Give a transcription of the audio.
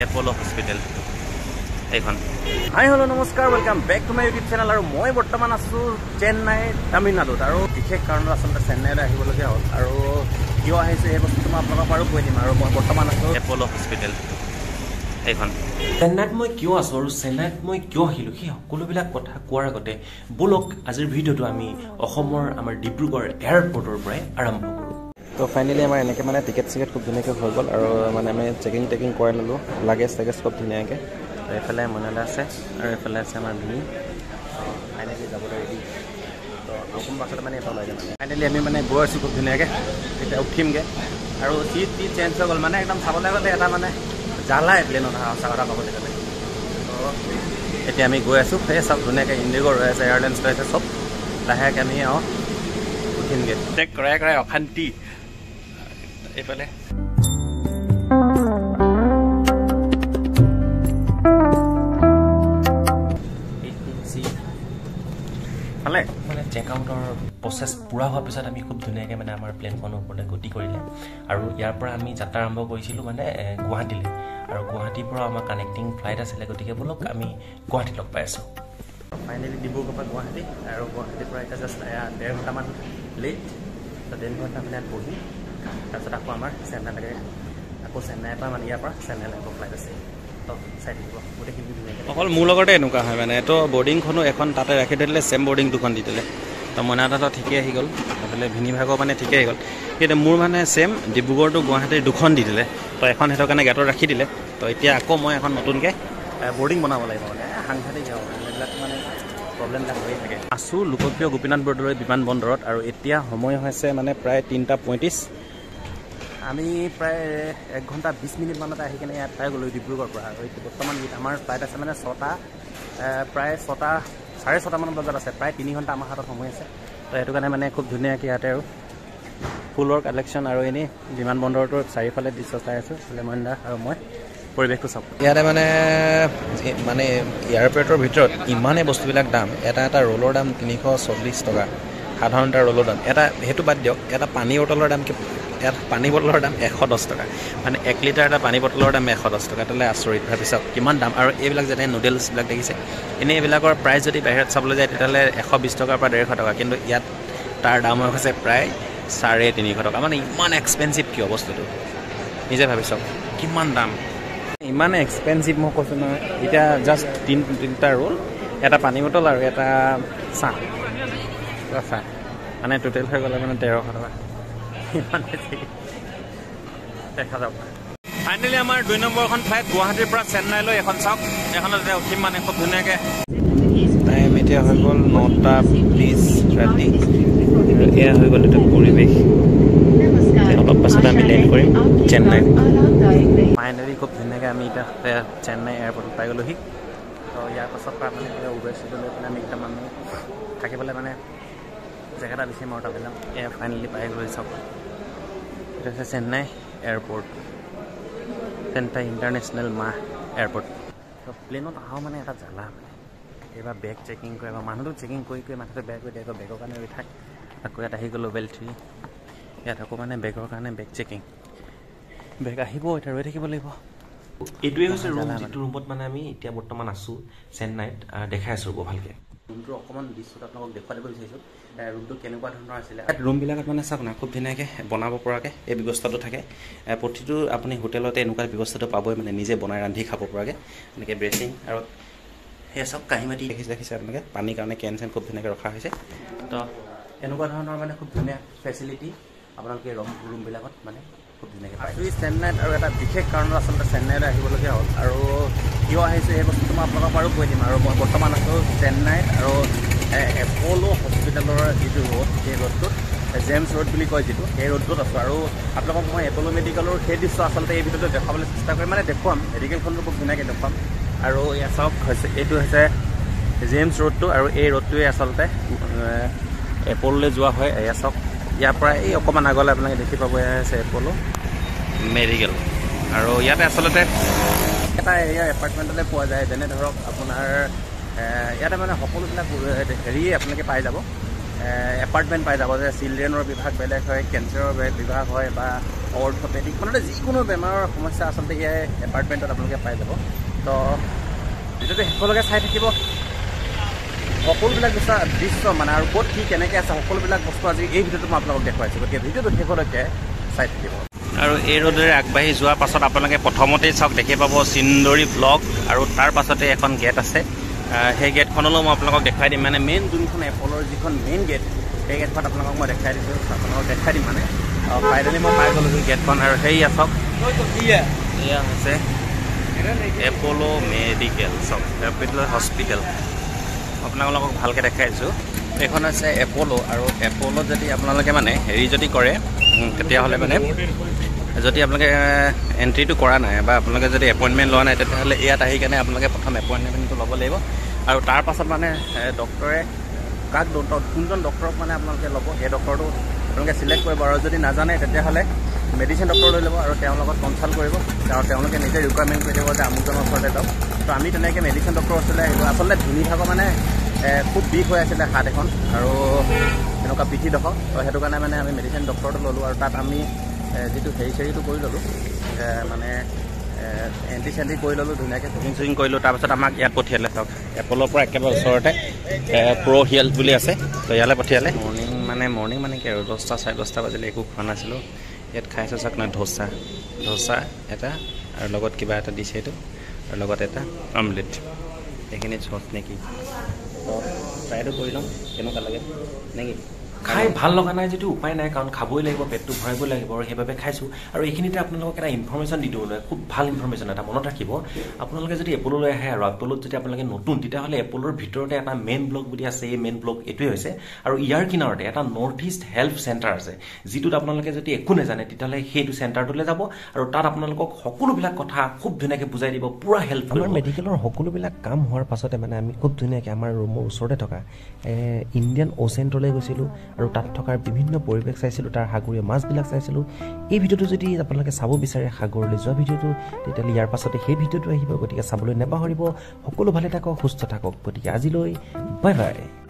Apollo hospital এইখন। Hi hello' নমস্কাৰ, welcome back to my YouTube channel. আৰু মই বৰ্তমান আছোঁ চেন্নাই, তামিলনাডুত। আৰু বিশেষ কাৰণত আচলতে চেন্নাইলৈ আহিবলগীয়া হ'ল। আৰু কিয় আহিছোঁ এই বস্তুটো মই আপোনালোকক বাৰু কৈ দিম। আৰু মই বৰ্তমান আছোঁ এপ'লো হস্পিটেল এইখন। চেন্নাইত মই কিয় আছোঁ আৰু চেন্নাইত মই কিয় আহিলোঁ সেই সকলোবিলাক কথা কোৱাৰ আগতে ব'লক আজিৰ ভিডিঅ'টো আমি অসমৰ আমাৰ ডিব্ৰুগড় এয়াৰপৰ্টৰ পৰাই আৰম্ভ কৰোঁ। তো ফাইনেলি আমাৰ এনেকৈ মানে টিকেট খুব ধুনীয়াকৈ হৈ গ'ল। আৰু মানে আমি চেকিং কৰাই ল'লোঁ, লাগেজ খুব ধুনীয়াকৈ। এইফালে মনালা আছে আৰু এইফালে আছে আমাৰ ভিনি। ফাইনেলি যাবলৈ ৰেডি। তো অসম বাছতে মানে এটা ওলাই যাম। ফাইনেলি আমি মানে গৈ আছোঁ খুব ধুনীয়াকৈ। এতিয়া উঠিমগৈ আৰু চিট চেঞ্জ হৈ গ'ল। মানে একদম চাবলৈ গ'লে এটা মানে জ্বালাই প্লেনত অহা সঁচা কথা ক'বলৈ গ'লে। তো এতিয়া আমি গৈ আছোঁ, সেই চব ধুনীয়াকৈ ইণ্ডিগ' ৰৈ আছে, এয়াৰলাইন্স ৰৈ আছে, চব লাহেকৈ আমি উঠিমগৈ। চেক কৰাই অশান্তি। এইফালে মানে চেক আউটৰ প্ৰচেছ পূৰা হোৱাৰ পিছত আমি খুব ধুনীয়াকৈ মানে আমাৰ প্লেনখনৰ ওপৰলৈ গতি কৰিলে। আৰু ইয়াৰ পৰা আমি যাত্ৰা আৰম্ভ কৰিছিলোঁ মানে গুৱাহাটীলৈ। আৰু গুৱাহাটীৰ পৰা আমাৰ কানেক্টিং ফ্লাইট আছিলে, গতিকে ব'লক আমি গুৱাহাটীত লগ পাই আছোঁ। ফাইনেলি ডিব্ৰুগড়ৰ পৰা গুৱাহাটী, আৰু গুৱাহাটীৰ পৰা এতিয়া জাষ্ট 1.5 ঘণ্টামান লেট। তো 1.5 ঘণ্টা মানে ইয়াত বহি তাৰপিছত আকৌ আমাৰ চেন্নাইলৈকে, আকৌ চেন্নাইৰ পৰা মানে ইয়াৰ পৰা চেন্নাইলৈ আকৌ ফ্লাইট আছে। তো চাই থাকিব গোটেইখিনি ধুনীয়াকৈ। অকল মোৰ লগতে এনেকুৱা হয় মানে, তো বৰ্ডিংখনো এখন তাতে ৰাখি দিলে, ছেম বৰ্ডিং দুখন দি দিলে। তো মইনা তাতো ঠিকেই আহি গ'ল, এইফালে ভিনি ভাগৰ মানে ঠিকেই আহি গ'ল। কিন্তু মোৰ মানে ছেম ডিব্ৰুগড় টু গুৱাহাটীৰ দুখন দি দিলে। তো এখন সিহঁতৰ কাৰণে গেটত ৰাখি দিলে। তো এতিয়া আকৌ মই এখন নতুনকৈ বৰ্ডিং বনাব লাগিব। মানে সাংঘাতিক এইবিলাক মানে প্ৰব্লেমবিলাক হৈয়ে থাকে। আছোঁ লোকপ্ৰিয় গোপীনাথ বৰদলৈ বিমানবন্দৰত। আৰু এতিয়া সময় হৈছে মানে প্ৰায় 3:35। আমি প্ৰায় 1 ঘণ্টা 20 মিনিটমানতে আহি কিনে ইয়াত পাই গ'লোঁ ডিব্ৰুগড়ৰ পৰা। আৰু এতিয়া বৰ্তমান আমাৰ ফ্লাইট আছে মানে 6টা, প্ৰায় 6টা 6:30মান বজাত আছে। প্ৰায় 3 ঘণ্টা আমাৰ হাতত সময় আছে। তো সেইটো কাৰণে মানে খুব ধুনীয়াকৈ ইয়াতে আৰু ফুলৰ কালেকশ্যন আৰু এনেই বিমানবন্দৰটোৰ চাৰিওফালে দৃশ্য চাই আছোঁ। লেমনদা আৰু মই পৰিৱেশটো চাওঁ। ইয়াতে মানে এয়াৰপৰ্টৰ ভিতৰত ইমানেই বস্তুবিলাক দাম। এটা ৰোলৰ দাম 340 টকা, সাধাৰণ এটা ৰোলৰ দাম। সেইটো বাদ দিয়ক, এটা পানী বটলৰ দাম এটা পানী বটলৰ দাম 110 টকা। মানে 1 লিটাৰ এটা পানী বটলৰ দাম 110 টকা। তালৈ আচৰিত ভাবিছক কিমান দাম। আৰু এইবিলাক যেনে নুডলছবিলাক দেখিছে, এনেই এইবিলাকৰ প্ৰাইচ যদি বাহিৰত চাবলৈ যায় তেতিয়াহ'লে 120 টকাৰ পৰা 150 টকা। কিন্তু ইয়াত তাৰ দাম হৈছে প্ৰায় 350 টকা। মানে ইমান এক্সপেঞ্চিভ কিয় বস্তুটো নিজে ভাবিছক, কিমান দাম। ইমানে এক্সপেঞ্চিভ মই কৈছোঁ নহয়। এতিয়া জাষ্ট 3টা ৰোল, এটা পানী বটল আৰু এটা চাহ মানে টোটেল হৈ গ'লে মানে 1300 টকা। ইমান বেছি দেখা যাব। ফাইনেলি আমাৰ 2 নম্বৰখন ফ্লাইট গুৱাহাটীৰ পৰা চেন্নাইলৈ এখন চাওক। এখনত এতিয়া উঠিম মানে খুব ধুনীয়াকৈ। টাইম এতিয়া হৈ গ'ল 9:20 ৰাতি। এয়া হৈ গ'ল এতিয়া পৰিৱেশ। অলপ পাছত আমি লেণ্ড কৰিম চেন্নাইত। ফাইনেলি খুব ধুনীয়াকৈ আমি এতিয়া চেন্নাই এয়াৰপৰ্টত পাই গ'লোহি। তো ইয়াৰ পাছত পৰা মানে উবেৰ চুবেৰ লৈ পেলাই আমি একদম আমি থাকিবলৈ মানে জেগা এটা বিচাৰিম আৰু তাত এয়া ফাইনেলি পাই গ'লো। চাওক এইটো হৈছে Chennai airport, Chennai international airport. তো প্লেনত অহাও মানে এটা জ্বালা মানে। এইবাৰ বেগ চেকিং কৰে, বা মানুহটো চেকিং কৰি মাথাটো বেয়া কৰি দিয়ে। আকৌ বেগৰ কাৰণে ৰৈ থাক। আকৌ ইয়াত আহি গ'লোঁ লেভেল 3। ইয়াত আকৌ মানে বেগৰ কাৰণে বেগ চেকিং, বেগ আহিব এতিয়া ৰৈ থাকিব লাগিব। এইটোৱে হৈছে ৰুম, যিটো ৰুমত মানে আমি এতিয়া বৰ্তমান আছোঁ চেন্নাইত। দেখাই আছোঁ ৰ'ব ভালকৈ। ৰুমটো অকণমান দৃশ্যত আপোনালোকক দেখুৱাই দিব বিচাৰিছোঁ। ৰুমটো কেনেকুৱা ধৰণৰ আছিলে। ৰুমবিলাকত মানে চাওক না, খুব ধুনীয়াকৈ বনাব পৰাকৈ এই ব্যৱস্থাটো থাকে। প্ৰতিটো আপুনি হোটেলতে এনেকুৱা ব্যৱস্থাটো পাবই, মানে নিজে বনাই ৰান্ধি খাব পৰাকৈ। এনেকৈ ব্ৰেচিং আৰু সেয়া চব কাঁহী মাটি দেখিছে আপোনালোকে। পানীৰ কাৰণে কেন চেন খুব ধুনীয়াকৈ ৰখা হৈছে। তো এনেকুৱা ধৰণৰ মানে খুব ধুনীয়া ফেচিলিটি আপোনালোকে ৰুমবিলাকত মানে খুব ধুনীয়াকৈ পায়। চেন্নাইত আৰু এটা বিশেষ কাৰণত আচলতে চেন্নাইলৈ আহিবলগীয়া হ'ল। আৰু কিয় আহিছোঁ এই বস্তুটো মই আপোনালোকক বাৰু কৈ দিম। আৰু মই বৰ্তমান আছোঁ চেন্নাইত, আৰু এপ'লো হস্পিটেলৰ যিটো ৰোড, সেই ৰোডটোত জেমছ ৰোড বুলি কয় যিটো, সেই ৰোডটোত আছোঁ। আৰু আপোনালোকক মই এপ'লো মেডিকেলৰ সেই দৃশ্য আচলতে এই ভিডিঅ'টো দেখাবলৈ চেষ্টা কৰিম, মানে দেখুৱাম। মেডিকেলখনটো খুব ধুনীয়াকৈ দেখুৱাম। আৰু ইয়াত চাওক হৈছে, এইটো হৈছে জেমছ ৰোডটো, আৰু এই ৰোডটোৱে আচলতে এপ'লোলৈ যোৱা হয়। এয়া চাওক, ইয়াৰ পৰা এই অকণমান আগলৈ আপোনালোকে দেখি পাব, এয়া হৈছে এপ'লো মেডিকেল। আৰু ইয়াতে আচলতে এটা এৰিয়া এপাৰ্টমেণ্টলৈ পোৱা যায়, যেনে ধৰক আপোনাৰ ইয়াতে মানে সকলোবিলাক হেৰিয়ে আপোনালোকে পাই যাব। এপাৰ্টমেণ্ট পাই যাব যে চিলড্ৰেনৰ বিভাগ বেলেগ হয়, কেঞ্চাৰৰ বিভাগ হয় বা অৰ্থপেডিক মানে যিকোনো বেমাৰৰ সমস্যা আচলতে ইয়াৰ এপাৰ্টমেণ্টত আপোনালোকে পাই যাব। তো ভিডিঅ'টো শেষলৈকে চাই থাকিব। সকলোবিলাক দৃশ্য মানে আৰু ক'ত কি কেনেকৈ আছে সকলোবিলাক বস্তু আজি এই ভিডিঅ'টো মই আপোনালোকক দেখুৱাইছোঁ, গতিকে ভিডিঅ'টো শেষলৈকে চাই থাকিব। আৰু এই ৰ'দেৰে আগবাঢ়ি যোৱাৰ পাছত আপোনালোকে প্ৰথমতেই চাওক দেখি পাব চিন্দৰী ব্লক আৰু তাৰ পাছতে এখন গেট আছে। সেই গেটখনলৈও মই আপোনালোকক দেখাই দিম, মানে মেইন যোনখন এপলৰ যিখন মেইন গেট সেই গেটখন আপোনালোকক মই দেখাই দিছোঁ, আপোনালোকক দেখাই দিম মানে ফাইনেলি মই পাই গ'লোঁ গেটখন। আৰু সেয়া চাওক এয়া হৈছে এপল' মেডিকেল, চাওক এপল' হস্পিটেল আপোনালোকক ভালকৈ দেখাইছোঁ। এইখন হৈছে এপল' আৰু এপল'ত যদি আপোনালোকে মানে হেৰি যদি কৰে তেতিয়াহ'লে মানে যদি আপোনালোকে এণ্ট্ৰিটো কৰা নাই বা আপোনালোকে যদি এপইণ্টমেণ্ট লোৱা নাই তেতিয়াহ'লে ইয়াত আহি কেনে আপোনালোকে প্ৰথম এপইণ্টমেণ্টটো ল'ব লাগিব। আৰু তাৰ পাছত মানে ডক্টৰে কোনজন ডক্টৰক মানে আপোনালোকে ল'ব সেই ডক্টৰটো আপোনালোকে চিলেক্ট কৰিব। আৰু যদি নাজানে তেতিয়াহ'লে মেডিচিন ডক্টৰ লৈ ল'ব আৰু তেওঁৰ লগত কনচাল্ট কৰিব আৰু তেওঁলোকে নিজে ৰিকুৱাৰমেণ্ট কৰি দিব যে আমুকজনৰ ওচৰতে যাওক। তো আমি তেনেকৈ মেডিচিন ডক্টৰৰ ওচৰলৈ আহিলোঁ। আচলতে ধুনি ভাগৰ মানে খুব বিষ হৈ আছিলে হাত এখন আৰু এনেকুৱা পিঠিডোখৰ, তো সেইটো কাৰণে মানে আমি মেডিচিন ডক্টৰটো ল'লোঁ। আৰু তাত আমি যিটো হেৰিটো কৰি ল'লোঁ মানে এণ্টি চেণ্টি কৰি ল'লোঁ, ধুনীয়াকৈ চেকিং কৰিলোঁ। তাৰপিছত আমাক ইয়াত পঠিয়ালে, চাওক এপলৰ পৰা একেবাৰে ওচৰতে প্ৰ' হেল্থ বুলি আছে, তো ইয়ালৈ পঠিয়ালে। মৰ্ণিং মানে কি আৰু 10টা 10:30 বাজিলে একো খোৱা নাছিলোঁ। ইয়াত খাইছোঁ চাওক না ধোচা এটা আৰু লগত কিবা এটা দিছে এইটো আৰু লগত এটা অমলেট, এইখিনি চচ নেকি। তো ট্ৰাইটো কৰি ল'ম কেনেকুৱা লাগে নেকি। খাই ভাল লগা নাই যদি উপায় নাই, কাৰণ খাবই লাগিব, পেটটো ভৰাবই লাগিব আৰু সেইবাবে খাইছোঁ। আৰু এইখিনিতে আপোনালোকক এটা ইনফৰ্মেশ্যন দি দিওঁ, খুব ভাল ইনফৰ্মেশ্যন এটা মনত ৰাখিব। আপোনালোকে যদি এপল'লৈ আহে আৰু এপল'ত যদি আপোনালোকে নতুন তেতিয়াহ'লে এপল'ৰ ভিতৰতে এটা মেইন ব্লক বুলি আছে। এই মেইন ব্লক এইটোৱে হৈছে আৰু ইয়াৰ কিনাৰতে এটা নৰ্থ ইষ্ট হেল্থ চেণ্টাৰ আছে, যিটোত আপোনালোকে যদি একো নাজানে তেতিয়াহ'লে সেইটো চেণ্টাৰটোলৈ যাব আৰু তাত আপোনালোকক সকলোবিলাক কথা খুব ধুনীয়াকৈ বুজাই দিব, পূৰা হেল্প কৰিব। আমাৰ মেডিকেলৰ সকলোবিলাক কাম হোৱাৰ পাছতে মানে আমি খুব ধুনীয়াকৈ আমাৰ ৰুমৰ ওচৰতে থকা ইণ্ডিয়ান অ'চেণ্টলৈ গৈছিলোঁ আৰু তাত থকাৰ বিভিন্ন পৰিৱেশ চাইছিলোঁ, তাৰ সাগৰীয় মাছবিলাক চাইছিলোঁ। এই ভিডিঅ'টো যদি আপোনালোকে চাব বিচাৰে সাগৰলৈ যোৱা ভিডিঅ'টো, তেতিয়াহ'লে ইয়াৰ পাছতে সেই ভিডিঅ'টো আহিব, গতিকে চাবলৈ নাপাহৰিব। সকলো ভালে থাকক, সুস্থ থাকক। গতিকে আজিলৈ বাই বাই।